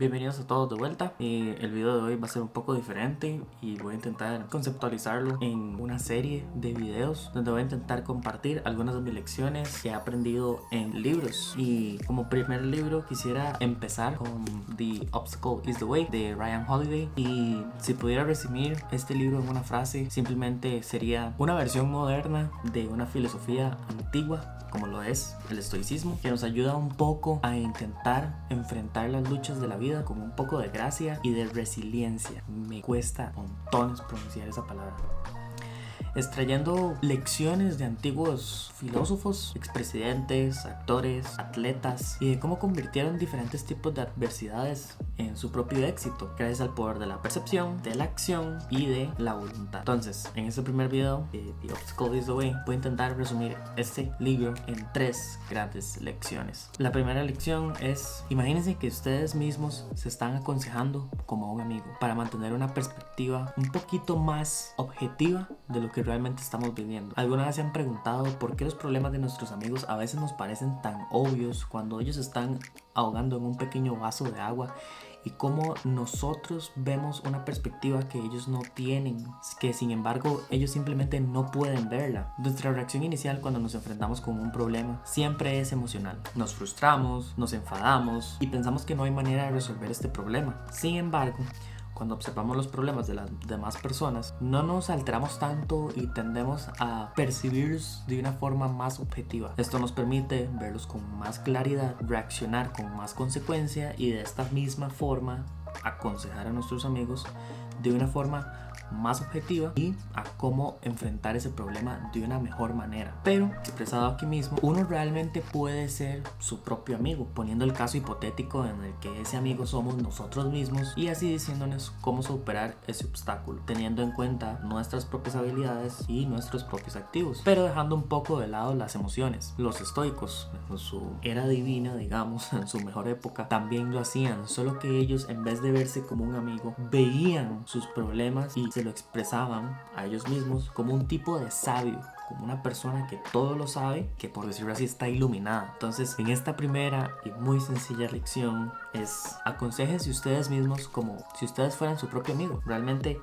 Bienvenidos a todos de vuelta. El video de hoy va a ser un poco diferente y voy a intentar conceptualizarlo en una serie de videos donde voy a intentar compartir algunas de mis lecciones que he aprendido en libros. Y como primer libro quisiera empezar con The Obstacle is the Way de Ryan Holiday. Y si pudiera resumir este libro en una frase, simplemente sería una versión moderna de una filosofía antigua como lo es el estoicismo, que nos ayuda un poco a intentar enfrentar las luchas de la vida con un poco de gracia y de resiliencia. Me cuesta montones pronunciar esa palabra. Extrayendo lecciones de antiguos filósofos, expresidentes, actores, atletas y de cómo convirtieron diferentes tipos de adversidades en su propio éxito gracias al poder de la percepción, de la acción y de la voluntad. Entonces, en este primer video, The Obstacle is the Way, voy a intentar resumir este libro en 3 grandes lecciones. La primera lección es: imagínense que ustedes mismos se están aconsejando como un amigo para mantener una perspectiva un poquito más objetiva de lo que realmente estamos viviendo. ¿Alguna vez se han preguntado por qué los problemas de nuestros amigos a veces nos parecen tan obvios cuando ellos están ahogando en un pequeño vaso de agua? Y cómo nosotros vemos una perspectiva que ellos no tienen, que sin embargo ellos simplemente no pueden verla. Nuestra reacción inicial cuando nos enfrentamos con un problema siempre es emocional. Nos frustramos, nos enfadamos y pensamos que no hay manera de resolver este problema. Sin embargo, cuando observamos los problemas de las demás personas, no nos alteramos tanto y tendemos a percibirlos de una forma más objetiva. Esto nos permite verlos con más claridad, reaccionar con más consecuencia y de esta misma forma aconsejar a nuestros amigos de una forma más objetiva y a cómo enfrentar ese problema de una mejor manera. Pero, expresado aquí mismo, uno realmente puede ser su propio amigo, poniendo el caso hipotético en el que ese amigo somos nosotros mismos y así diciéndonos cómo superar ese obstáculo, teniendo en cuenta nuestras propias habilidades y nuestros propios activos, pero dejando un poco de lado las emociones. Los estoicos, en su era divina, digamos, en su mejor época, también lo hacían, solo que ellos, en vez de verse como un amigo, veían sus problemas y se lo expresaban a ellos mismos como un tipo de sabio, como una persona que todo lo sabe, que por decirlo así está iluminada. Entonces, en esta primera y muy sencilla lección es: aconséjense ustedes mismos como si ustedes fueran su propio amigo. Realmente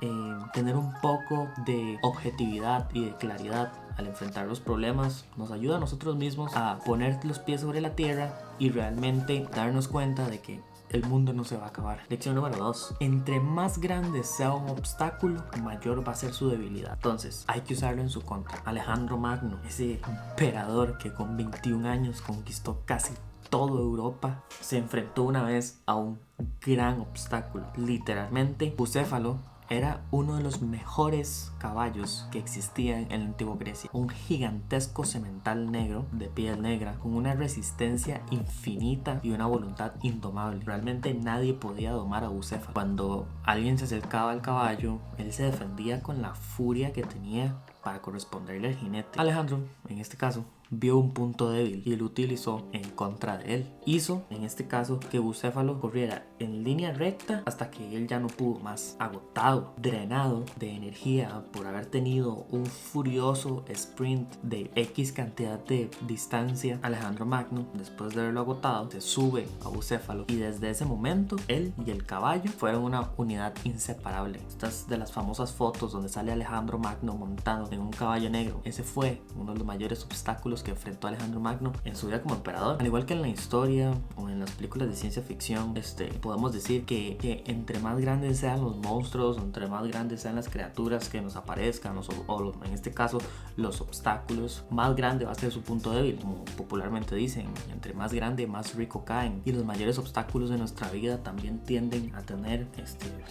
tener un poco de objetividad y de claridad al enfrentar los problemas nos ayuda a nosotros mismos a poner los pies sobre la tierra y realmente darnos cuenta de que el mundo no se va a acabar. Lección número 2. Entre más grande sea un obstáculo, mayor va a ser su debilidad. Entonces, hay que usarlo en su contra. Alejandro Magno, ese emperador que con 21 años conquistó casi toda Europa, se enfrentó una vez a un gran obstáculo. Literalmente, Bucéfalo era uno de los mejores caballos que existían en la antigua Grecia. Un gigantesco semental negro de piel negra con una resistencia infinita y una voluntad indomable. Realmente nadie podía domar a Bucéfalo. Cuando alguien se acercaba al caballo, él se defendía con la furia que tenía para corresponderle al jinete. Alejandro, en este caso, vio un punto débil y lo utilizó en contra de él. Hizo, en este caso, que Bucéfalo corriera en línea recta hasta que él ya no pudo más. Agotado, drenado de energía por haber tenido un furioso sprint de X cantidad de distancia, Alejandro Magno, después de verlo agotado, se sube a Bucéfalo y desde ese momento él y el caballo fueron una unidad inseparable. Estas de las famosas fotos donde sale Alejandro Magno montado en un caballo negro. Ese fue uno de los mayores obstáculos que enfrentó Alejandro Magno en su vida como emperador. Al igual que en la historia o en las películas de ciencia ficción, podemos decir que entre más grandes sean los monstruos, entre más grandes sean las criaturas que nos aparezcan, o en este caso los obstáculos, más grande va a ser su punto débil. Como popularmente dicen, entre más grande, más rico caen. Y los mayores obstáculos de nuestra vida también tienden a tener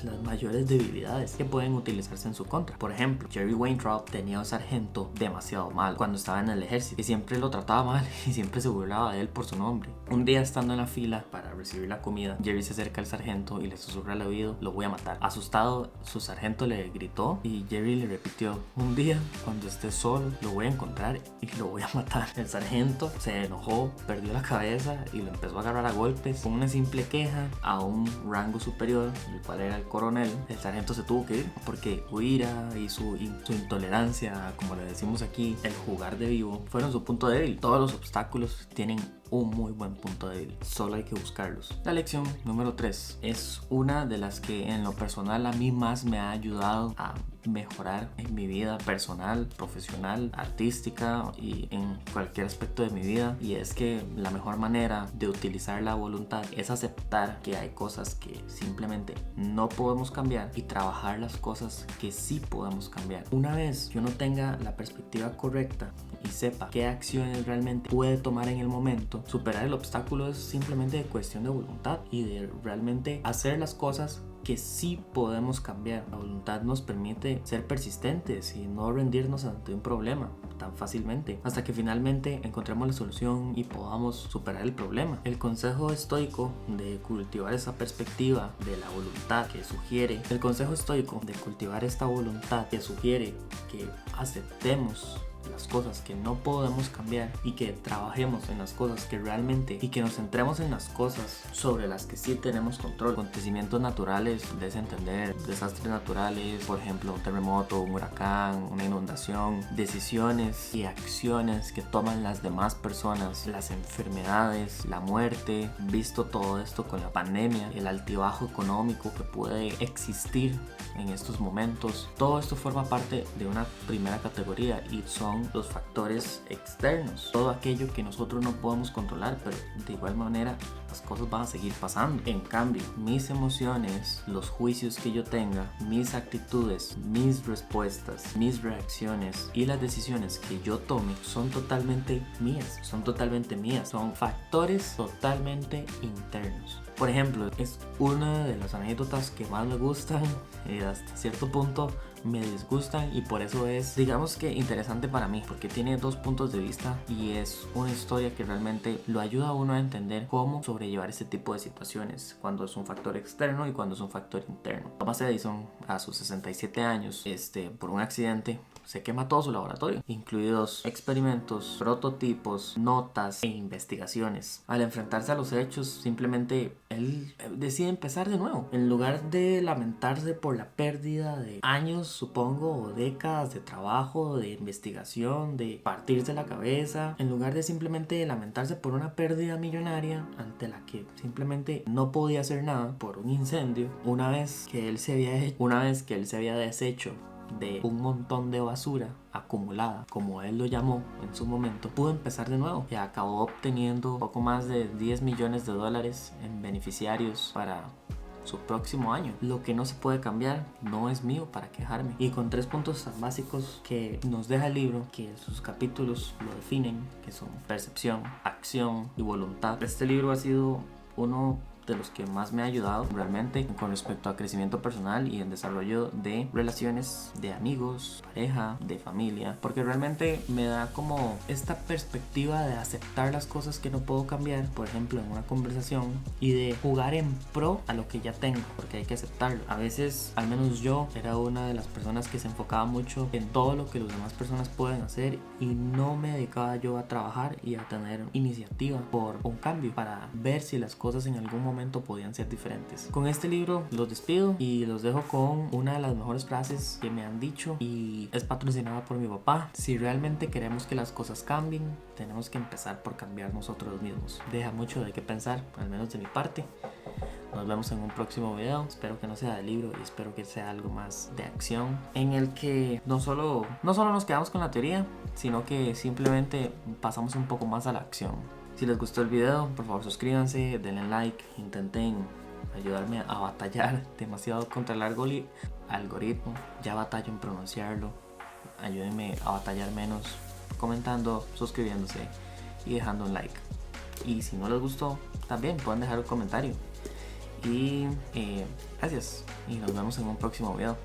las mayores debilidades que pueden utilizarse en su contra. Por ejemplo, Jerry Weintraub tenía un sargento demasiado mal cuando estaba en el ejército y siempre lo trataba mal y siempre se burlaba de él por su nombre. Un día, estando en la fila para recibir la comida, Jerry se acerca al sargento y le susurra al oído: lo voy a matar. Asustado, su sargento le gritó y Jerry le repitió: un día, cuando esté solo, lo voy a encontrar y lo voy a matar. El sargento se enojó, perdió la cabeza y lo empezó a agarrar a golpes. Con una simple queja a un rango superior, el cual era el coronel, el sargento se tuvo que ir porque su ira y su intolerancia, como le decimos aquí, el jugar de vivo, fueron su punto débil. Todos los obstáculos tienen un muy buen punto débil, solo hay que buscarlos. La lección número 3 es una de las que en lo personal a mí más me ha ayudado a mejorar en mi vida personal, profesional, artística y en cualquier aspecto de mi vida, y es que la mejor manera de utilizar la voluntad es aceptar que hay cosas que simplemente no podemos cambiar y trabajar las cosas que sí podemos cambiar. Una vez que uno tenga la perspectiva correcta y sepa qué acciones realmente puede tomar en el momento, superar el obstáculo es simplemente cuestión de voluntad y de realmente hacer las cosas que sí podemos cambiar. La voluntad nos permite ser persistentes y no rendirnos ante un problema tan fácilmente hasta que finalmente encontremos la solución y podamos superar el problema. El consejo estoico de cultivar esa perspectiva de la voluntad que sugiere, el consejo estoico de cultivar esta voluntad que sugiere que aceptemos las cosas que no podemos cambiar y que trabajemos en las cosas que realmente, y que nos centremos en las cosas sobre las que sí tenemos control. Acontecimientos naturales, desentender, desastres naturales, por ejemplo un terremoto, un huracán, una inundación, decisiones y acciones que toman las demás personas, las enfermedades, la muerte, visto todo esto con la pandemia, el altibajo económico que puede existir en estos momentos. Todo esto forma parte de una primera categoría y son los factores externos, todo aquello que nosotros no podemos controlar, pero de igual manera las cosas van a seguir pasando. En cambio, mis emociones, los juicios que yo tenga, mis actitudes, mis respuestas, mis reacciones y las decisiones que yo tome son totalmente mías, son factores totalmente internos. Por ejemplo, es una de las anécdotas que más me gustan y hasta cierto punto me disgustan, y por eso es, digamos que interesante para mí, porque tiene dos puntos de vista y es una historia que realmente lo ayuda a uno a entender cómo sobrellevar este tipo de situaciones, cuando es un factor externo y cuando es un factor interno. Thomas Edison, a sus 67 años, por un accidente, se quema todo su laboratorio, incluidos experimentos, prototipos, notas e investigaciones. Al enfrentarse a los hechos, simplemente él decide empezar de nuevo. En lugar de lamentarse por la pérdida de años, supongo, o décadas de trabajo, de investigación, de partirse la cabeza, en lugar de simplemente lamentarse por una pérdida millonaria ante la que simplemente no podía hacer nada por un incendio, una vez que él se había deshecho de un montón de basura acumulada, como él lo llamó en su momento, pudo empezar de nuevo y acabó obteniendo poco más de $10 millones en beneficiarios para su próximo año. Lo que no se puede cambiar no es mío para quejarme. Y con 3 puntos tan básicos que nos deja el libro, que sus capítulos lo definen, que son percepción, acción y voluntad. Este libro ha sido uno de los que más me ha ayudado realmente con respecto a crecimiento personal y en desarrollo de relaciones, de amigos, pareja, de familia, porque realmente me da como esta perspectiva de aceptar las cosas que no puedo cambiar, por ejemplo en una conversación, y de jugar en pro a lo que ya tengo, porque hay que aceptarlo. A veces, al menos yo, era una de las personas que se enfocaba mucho en todo lo que las demás personas pueden hacer y no me dedicaba yo a trabajar y a tener iniciativa por un cambio para ver si las cosas en algún momento podían ser diferentes. Con este libro los despido y los dejo con una de las mejores frases que me han dicho, y es patrocinada por mi papá: si realmente queremos que las cosas cambien, tenemos que empezar por cambiar nosotros mismos. Deja mucho de qué pensar, al menos de mi parte. Nos vemos en un próximo video. Espero que no sea de libro y espero que sea algo más de acción, en el que no solo nos quedamos con la teoría, sino que simplemente pasamos un poco más a la acción. Si les gustó el video, por favor suscríbanse, denle like, intenten ayudarme a batallar demasiado contra el algoritmo. Ya batallo en pronunciarlo. Ayúdenme a batallar menos comentando, suscribiéndose y dejando un like. Y si no les gustó, también pueden dejar un comentario. Y gracias, y nos vemos en un próximo video.